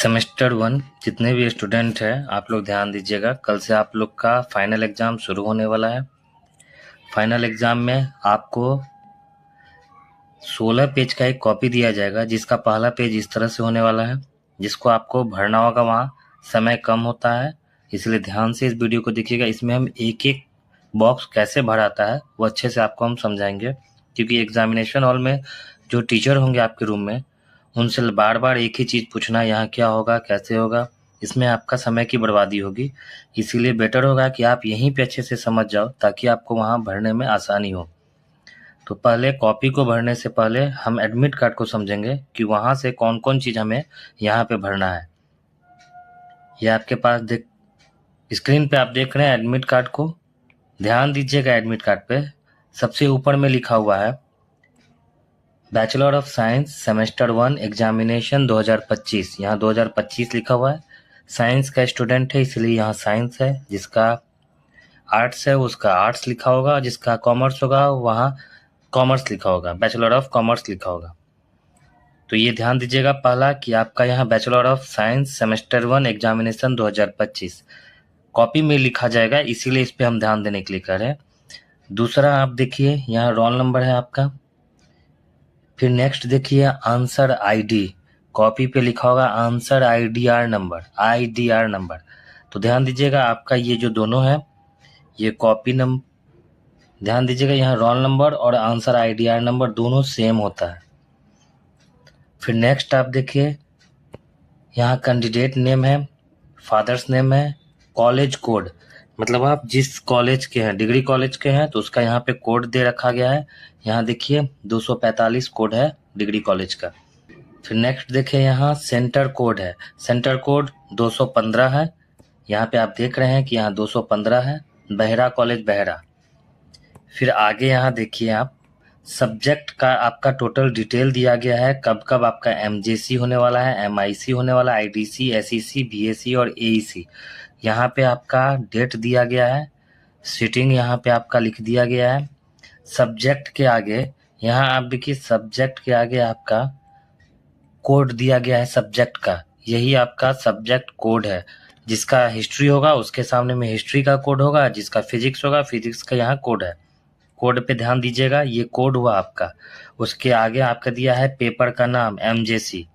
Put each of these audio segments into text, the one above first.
Semester 1 जितने भी student हैं आप लोग ध्यान दीजिएगा। कल से आप लोग का फाइनल एग्ज़ाम शुरू होने वाला है। फाइनल एग्ज़ाम में आपको 16 पेज का एक कॉपी दिया जाएगा, जिसका पहला पेज इस तरह से होने वाला है, जिसको आपको भरना होगा। वहाँ समय कम होता है, इसलिए ध्यान से इस वीडियो को देखिएगा। इसमें हम एक एक बॉक्स कैसे भराता है वो अच्छे से आपको हम समझाएंगे, क्योंकि एग्जामिनेशन हॉल में जो टीचर होंगे आपके रूम में, उनसे बार बार एक ही चीज़ पूछना, यहाँ क्या होगा, कैसे होगा, इसमें आपका समय की बर्बादी होगी। इसीलिए बेटर होगा कि आप यहीं पे अच्छे से समझ जाओ, ताकि आपको वहाँ भरने में आसानी हो। तो पहले कॉपी को भरने से पहले हम एडमिट कार्ड को समझेंगे कि वहाँ से कौन कौन चीज़ हमें यहाँ पे भरना है। ये आपके पास स्क्रीन पे आप देख रहे हैं एडमिट कार्ड को। ध्यान दीजिएगा, एडमिट कार्ड पे सबसे ऊपर में लिखा हुआ है bachelor of science semester 1 examination 2025। यहाँ 2025 लिखा हुआ है। साइंस का स्टूडेंट है इसलिए यहाँ साइंस है, जिसका आर्ट्स है उसका आर्ट्स लिखा होगा, जिसका कॉमर्स होगा वहाँ कॉमर्स लिखा होगा, बैचलर ऑफ कॉमर्स लिखा होगा। तो ये ध्यान दीजिएगा पहला कि आपका यहाँ bachelor of science semester 1 examination 2025 copy में लिखा जाएगा, इसीलिए इस पे हम ध्यान देने के लिए कर रहे हैं। दूसरा आप देखिए यहाँ रोल नंबर है आपका। फिर नेक्स्ट देखिए आंसर आईडी, कॉपी पे लिखा होगा आंसर आईडीआर नंबर। तो ध्यान दीजिएगा आपका ये जो दोनों है ये कॉपी नंबर, ध्यान दीजिएगा यहाँ रोल नंबर और आंसर आईडीआर नंबर दोनों सेम होता है। फिर नेक्स्ट आप देखिए यहाँ कैंडिडेट नेम है, फादर्स नेम है, कॉलेज कोड, मतलब आप जिस कॉलेज के हैं, डिग्री कॉलेज के हैं तो उसका यहाँ पे कोड दे रखा गया है। यहाँ देखिए 245 कोड है डिग्री कॉलेज का। फिर नेक्स्ट देखिए यहाँ सेंटर कोड है, सेंटर कोड 215 है। यहाँ पे आप देख रहे हैं कि यहाँ 215 है, बहरा कॉलेज बहरा। फिर आगे यहाँ देखिए आप सब्जेक्ट का आपका टोटल डिटेल दिया गया है, कब कब आपका एमजेसी होने वाला है, एमआईसी होने वाला है, आईडीसी, एसईसी, बीएससी और एईसी। यहाँ पे आपका डेट दिया गया है, सीटिंग यहाँ पे आपका लिख दिया गया है। सब्जेक्ट के आगे यहाँ आप देखिए सब्जेक्ट के आगे आपका कोड दिया गया है सब्जेक्ट का, यही आपका सब्जेक्ट कोड है। जिसका हिस्ट्री होगा उसके सामने में हिस्ट्री का कोड होगा, जिसका फिजिक्स होगा फिजिक्स का यहाँ कोड है। कोड पे ध्यान दीजिएगा, ये कोड हुआ आपका। उसके आगे आपका दिया है पेपर का नाम एमजेसी।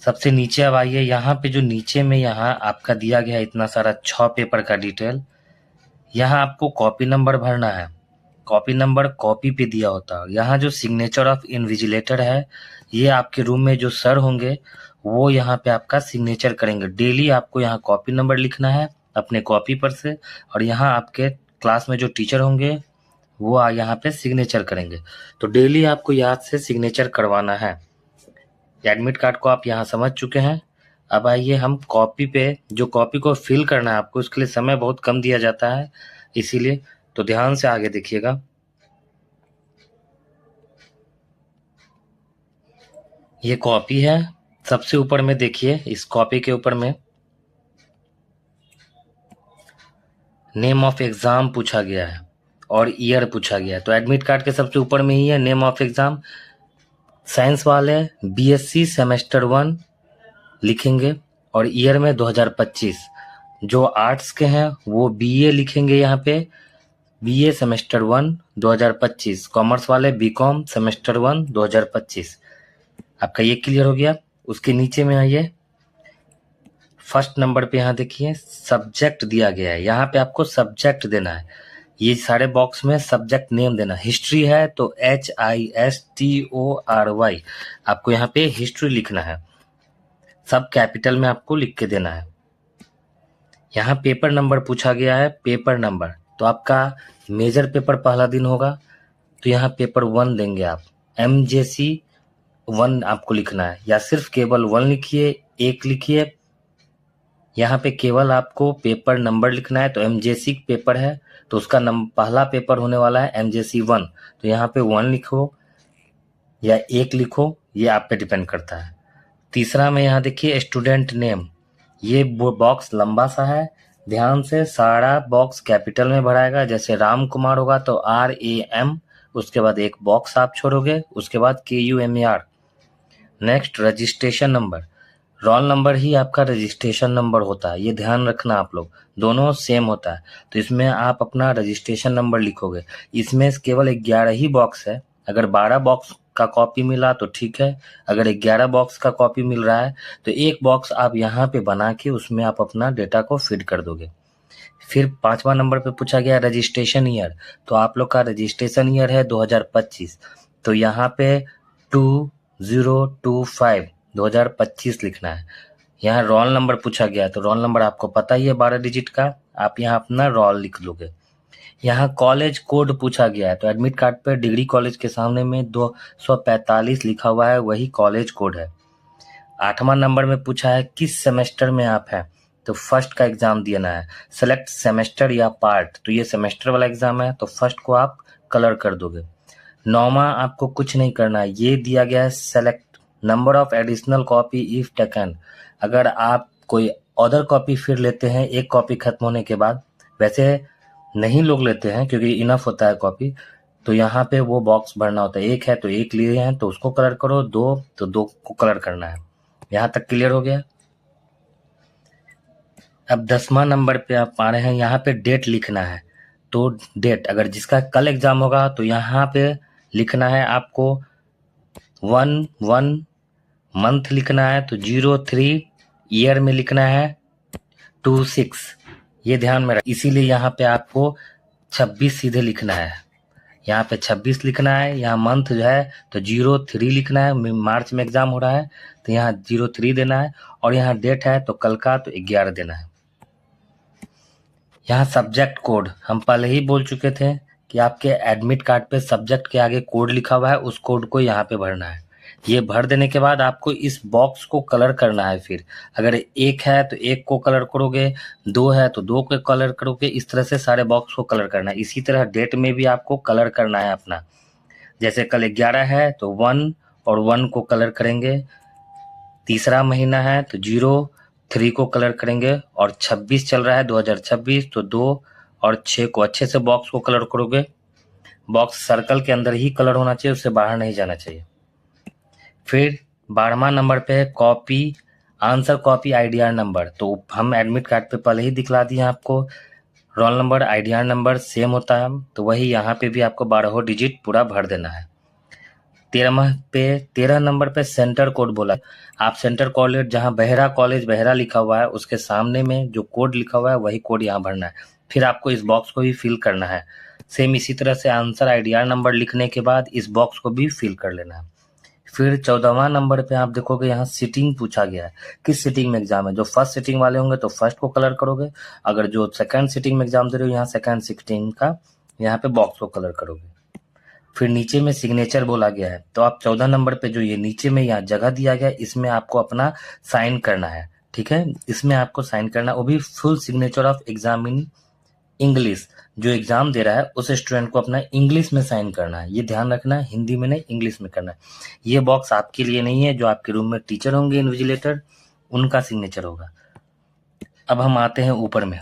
सबसे नीचे अब आइए, यहाँ पे जो नीचे में यहाँ आपका दिया गया है इतना सारा 6 पेपर का डिटेल। यहाँ आपको कॉपी नंबर भरना है, कॉपी नंबर कॉपी पे दिया होता है। यहाँ जो सिग्नेचर ऑफ इन्विजिलेटर है, ये आपके रूम में जो सर होंगे वो यहाँ पे आपका सिग्नेचर करेंगे। डेली आपको यहाँ कॉपी नंबर लिखना है अपने कॉपी पर से, और यहाँ आपके क्लास में जो टीचर होंगे वो यहाँ पे सिग्नेचर करेंगे। तो डेली आपको याद से सिग्नेचर करवाना है। एडमिट कार्ड को आप यहाँ समझ चुके हैं। अब आइए हम कॉपी पे, जो कॉपी को फिल करना है आपको, उसके लिए समय बहुत कम दिया जाता है, इसीलिए तो ध्यान से आगे देखिएगा। ये कॉपी है, सबसे ऊपर में देखिए इस कॉपी के ऊपर में नेम ऑफ एग्जाम पूछा गया है और ईयर पूछा गया है। तो एडमिट कार्ड के सबसे ऊपर में ही है नेम ऑफ एग्जाम। साइंस वाले बीएससी सेमेस्टर 1 लिखेंगे और ईयर में 2025। जो आर्ट्स के हैं वो बीए लिखेंगे यहाँ पे, बीए सेमेस्टर 1 2025। कॉमर्स वाले बीकॉम सेमेस्टर 1 2025। आपका ये क्लियर हो गया। उसके नीचे में आइए, फर्स्ट नंबर पे यहाँ देखिए सब्जेक्ट दिया गया है, यहाँ पे आपको सब्जेक्ट देना है। ये सारे बॉक्स में सब्जेक्ट नेम देना। हिस्ट्री है तो HISTORY, आपको यहाँ पे हिस्ट्री लिखना है, सब कैपिटल में आपको लिख के देना है। यहाँ पेपर नंबर पूछा गया है, पेपर नंबर तो आपका मेजर पेपर पहला दिन होगा तो यहाँ पेपर 1 देंगे आप। MJC 1 आपको लिखना है, या सिर्फ केवल 1 लिखिए, 1 लिखिए। यहाँ पे केवल आपको पेपर नंबर लिखना है। तो MJC पेपर है तो उसका पहला पेपर होने वाला है MJC 1, तो यहाँ पे 1 लिखो या 1 लिखो, ये आप पे डिपेंड करता है। तीसरा में यहाँ देखिए स्टूडेंट नेम, ये बॉक्स लंबा सा है, ध्यान से सारा बॉक्स कैपिटल में भराएगा। जैसे राम कुमार होगा तो RAM, उसके बाद एक बॉक्स आप छोड़ोगे, उसके बाद KUMAR। Next registration number, roll number ही आपका रजिस्ट्रेशन नंबर होता है, ये ध्यान रखना आप लोग, दोनों सेम होता है। तो इसमें आप अपना रजिस्ट्रेशन नंबर लिखोगे। इसमें केवल 11 ही बॉक्स है, अगर 12 बॉक्स का कॉपी मिला तो ठीक है, अगर 11 बॉक्स का कॉपी मिल रहा है तो एक बॉक्स आप यहाँ पे बना के उसमें आप अपना डेटा को फीड कर दोगे। फिर 5वां नंबर पे पूछा गया रजिस्ट्रेशन ईयर, तो आप लोग का रजिस्ट्रेशन ईयर है 2025, तो यहाँ पे 2025 2025 लिखना है। यहाँ रोल नंबर पूछा गया तो रोल नंबर आपको पता ही है 12 डिजिट का, आप यहाँ अपना रोल लिख लोगे। यहाँ कॉलेज कोड पूछा गया है तो एडमिट कार्ड पे डिग्री कॉलेज के सामने में 245 लिखा हुआ है, वही कॉलेज कोड है। 8वां नंबर में पूछा है किस सेमेस्टर में आप हैं, तो फर्स्ट का एग्जाम देना है। सेलेक्ट सेमेस्टर या पार्ट, तो ये सेमेस्टर वाला एग्जाम है तो फर्स्ट को आप कलर कर दोगे। 9वां आपको कुछ नहीं करना है, ये दिया गया है select number of additional copy if taken, अगर आप कोई अदर कॉपी फिर लेते हैं एक कॉपी खत्म होने के बाद, वैसे नहीं लोग लेते हैं क्योंकि इनफ होता है कॉपी, तो यहाँ पे वो बॉक्स भरना होता है। एक है तो एक लिए हैं तो उसको कलर करो, दो तो दो को कलर करना है। यहाँ तक क्लियर हो गया। अब 10वां नंबर पे आप पा रहे हैं, यहाँ पे डेट लिखना है, तो डेट अगर जिसका कल एग्जाम होगा तो यहाँ पे लिखना है आपको 1/1 मंथ लिखना है, तो 03 ईयर में लिखना है 26, ये ध्यान में रख, इसीलिए यहाँ पे आपको 26 सीधे लिखना है, यहाँ पे 26 लिखना है। यहाँ मंथ जो है तो 03 लिखना है, मार्च में एग्जाम हो रहा है तो यहाँ 03 देना है, और यहाँ डेट है तो कल का तो 11 देना है। यहाँ सब्जेक्ट कोड हम पहले ही बोल चुके थे कि आपके एडमिट कार्ड पे सब्जेक्ट के आगे कोड लिखा हुआ है, उस कोड को यहाँ पे भरना है। ये भर देने के बाद आपको इस बॉक्स को कलर करना है। फिर अगर एक है तो एक को कलर करोगे, दो है तो दो को कलर करोगे, इस तरह से सारे बॉक्स को कलर करना है। इसी तरह डेट में भी आपको कलर करना है अपना, जैसे कल 11 है तो 1 और 1 को कलर करेंगे, तीसरा महीना है तो 03 को कलर करेंगे, और 26 चल रहा है 2026 तो 2 और 6 को अच्छे से बॉक्स को कलर करोगे। बॉक्स सर्कल के अंदर ही कलर होना चाहिए, उससे बाहर नहीं जाना चाहिए। फिर 12वां नंबर पे copy answer copy IDR number, तो हम एडमिट कार्ड पे पहले ही दिखला दिए आपको, roll number IDR number same होता है, तो वही यहाँ पे भी आपको 12 डिजिट पूरा भर देना है। 13 नंबर पे सेंटर कोड बोला, आप सेंटर कॉलेज जहाँ बेहरा कॉलेज बेहरा लिखा हुआ है उसके सामने में जो कोड लिखा हुआ है वही कोड यहाँ भरना है। फिर आपको इस बॉक्स को भी फिल करना है, सेम इसी तरह से आंसर आईडीआर नंबर लिखने के बाद इस बॉक्स को भी फिल कर लेना है। फिर 14वां नंबर पे आप देखोगे यहाँ सिटिंग पूछा गया है, किस सिटिंग में एग्जाम है। जो फर्स्ट सिटिंग वाले होंगे तो फर्स्ट को कलर करोगे, अगर जो सेकंड सिटिंग में एग्जाम दे रहे हो यहाँ सेकंड सिटिंग का यहाँ पे बॉक्स को कलर करोगे। फिर नीचे में सिग्नेचर बोला गया है, तो आप 14 नंबर पे जो ये नीचे में यहाँ जगह दिया गया है इसमें आपको अपना साइन करना है, ठीक है, इसमें आपको साइन करना, वो भी full signature of exam in English, जो एग्जाम दे रहा है उस स्टूडेंट को अपना इंग्लिश में साइन करना है, ये ध्यान रखना है, हिंदी में नहीं इंग्लिश में करना है। ये बॉक्स आपके लिए नहीं है, जो आपके रूम में टीचर होंगे इन्विजिलेटर उनका सिग्नेचर होगा। अब हम आते हैं ऊपर में,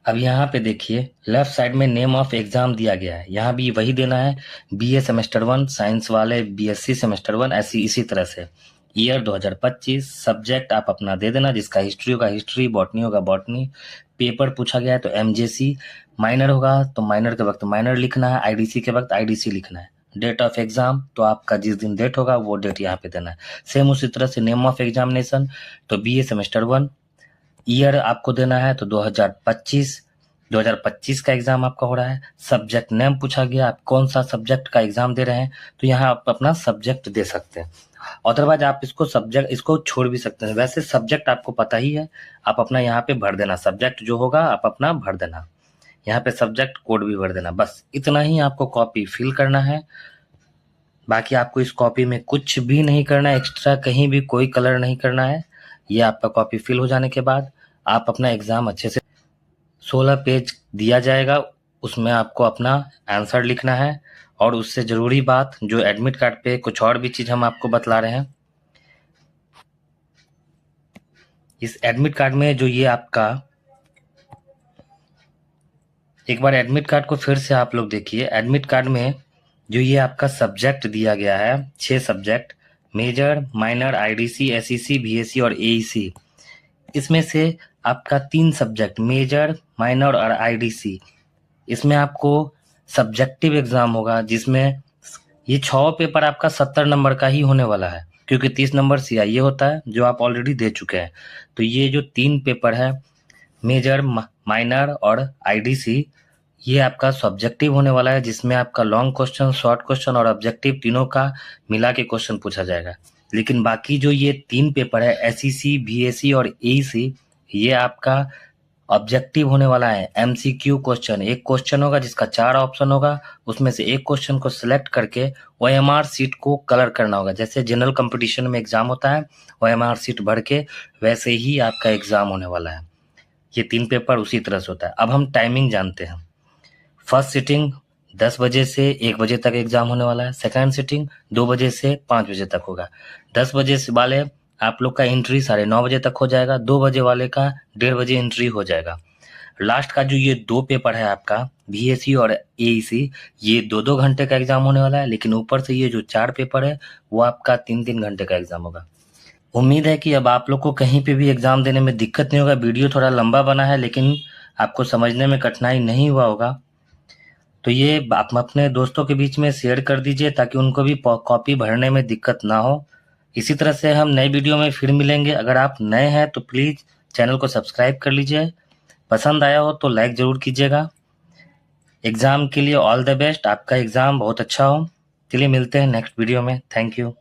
अब यहाँ पे देखिए लेफ्ट साइड में नेम ऑफ एग्जाम दिया गया है, यहाँ भी वही देना है, बीए सेमेस्टर 1 साइंस वाले बीएससी सेमेस्टर 1 ऐसी इसी तरह से। ईयर 2025, सब्जेक्ट आप अपना दे देना, जिसका हिस्ट्री होगा हिस्ट्री, बॉटनी होगा बॉटनी। पेपर पूछा गया है तो एमजेसी, माइनर होगा तो माइनर के वक्त माइनर लिखना है, आईडीसी के वक्त आईडीसी लिखना है। डेट ऑफ एग्जाम तो आपका जिस दिन डेट होगा वो डेट यहाँ पे देना है। सेम उसी तरह से नेम ऑफ एग्जामिनेशन तो बीए सेमेस्टर 1, ईयर आपको देना है तो 2025 का एग्जाम आपका हो रहा है। सब्जेक्ट नेम पूछा गया, आप कौन सा सब्जेक्ट का एग्जाम दे रहे हैं, तो यहाँ आप अपना सब्जेक्ट दे सकते हैं, अदरवाइज आप इसको छोड़ भी सकते हैं। वैसे सब्जेक्ट आपको पता ही है, आप अपना यहाँ पे भर देना, सब्जेक्ट जो होगा आप अपना भर देना, यहाँ पे सब्जेक्ट कोड भी भर देना, बस इतना ही आपको कॉपी फिल करना है। बाकी आपको इस कॉपी में कुछ भी नहीं करना है, एक्स्ट्रा कहीं भी कोई कलर नहीं करना है। ये आपका कॉपी फिल हो जाने के बाद आप अपना एग्जाम अच्छे से 16 पेज दिया जाएगा, उसमें आपको अपना आंसर लिखना है। और उससे जरूरी बात, जो एडमिट कार्ड पे कुछ और भी चीज हम आपको बतला रहे हैं, इस एडमिट कार्ड में जो ये आपका, एक बार एडमिट कार्ड को फिर से आप लोग देखिए, एडमिट कार्ड में जो ये आपका सब्जेक्ट दिया गया है 6 subject, major, minor, IDC, SEC, BSC और एईसी, इसमें से आपका 3 सब्जेक्ट मेजर, माइनर और आईडीसी, इसमें आपको सब्जेक्टिव एग्जाम होगा, जिसमें ये 6 पेपर आपका 70 नंबर का ही होने वाला है, क्योंकि 30 नंबर सीआईए होता है जो आप ऑलरेडी दे चुके हैं। तो ये जो 3 पेपर है मेजर, माइनर और आईडीसी, ये आपका सब्जेक्टिव होने वाला है, जिसमें आपका लॉन्ग क्वेश्चन, शॉर्ट क्वेश्चन और ऑब्जेक्टिव तीनों का मिला के क्वेश्चन पूछा जाएगा। लेकिन बाकी जो ये 3 पेपर है एसईसी, बीएससी और एईसी, ये आपका ऑब्जेक्टिव होने वाला है। एमसीक्यू क्वेश्चन, एक क्वेश्चन होगा जिसका 4 ऑप्शन होगा, उसमें से एक क्वेश्चन को सिलेक्ट करके ओएमआर सीट को कलर करना होगा। जैसे जनरल कंपटीशन में एग्जाम होता है ओएमआर सीट भर के, वैसे ही आपका एग्जाम होने वाला है। ये 3 पेपर उसी तरह से होता है। अब हम टाइमिंग जानते हैं। फर्स्ट सिटिंग 10 बजे से 1 बजे तक एग्जाम होने वाला है। सेकेंड सिटिंग 2 बजे से 5 बजे तक होगा। 10 बजे से वाले आप लोग का एंट्री 9:30 बजे तक हो जाएगा। 2 बजे वाले का 1:30 बजे एंट्री हो जाएगा। लास्ट का जो ये 2 पेपर है आपका बीएससी और एईसी, ये 2-2 घंटे का एग्जाम होने वाला है, लेकिन ऊपर से ये जो 4 पेपर है वो आपका 3-3 घंटे का एग्जाम होगा। उम्मीद है कि अब आप लोग को कहीं पे भी एग्जाम देने में दिक्कत नहीं होगा। वीडियो थोड़ा लंबा बना है, लेकिन आपको समझने में कठिनाई नहीं हुआ होगा। तो ये आप अपने दोस्तों के बीच में शेयर कर दीजिए ताकि उनको भी कॉपी भरने में दिक्कत ना हो। इसी तरह से हम नई वीडियो में फिर मिलेंगे। अगर आप नए हैं तो प्लीज़ चैनल को सब्सक्राइब कर लीजिए। पसंद आया हो तो लाइक ज़रूर कीजिएगा। एग्ज़ाम के लिए ऑल द बेस्ट, आपका एग्ज़ाम बहुत अच्छा हो। चलिए मिलते हैं नेक्स्ट वीडियो में। Thank you.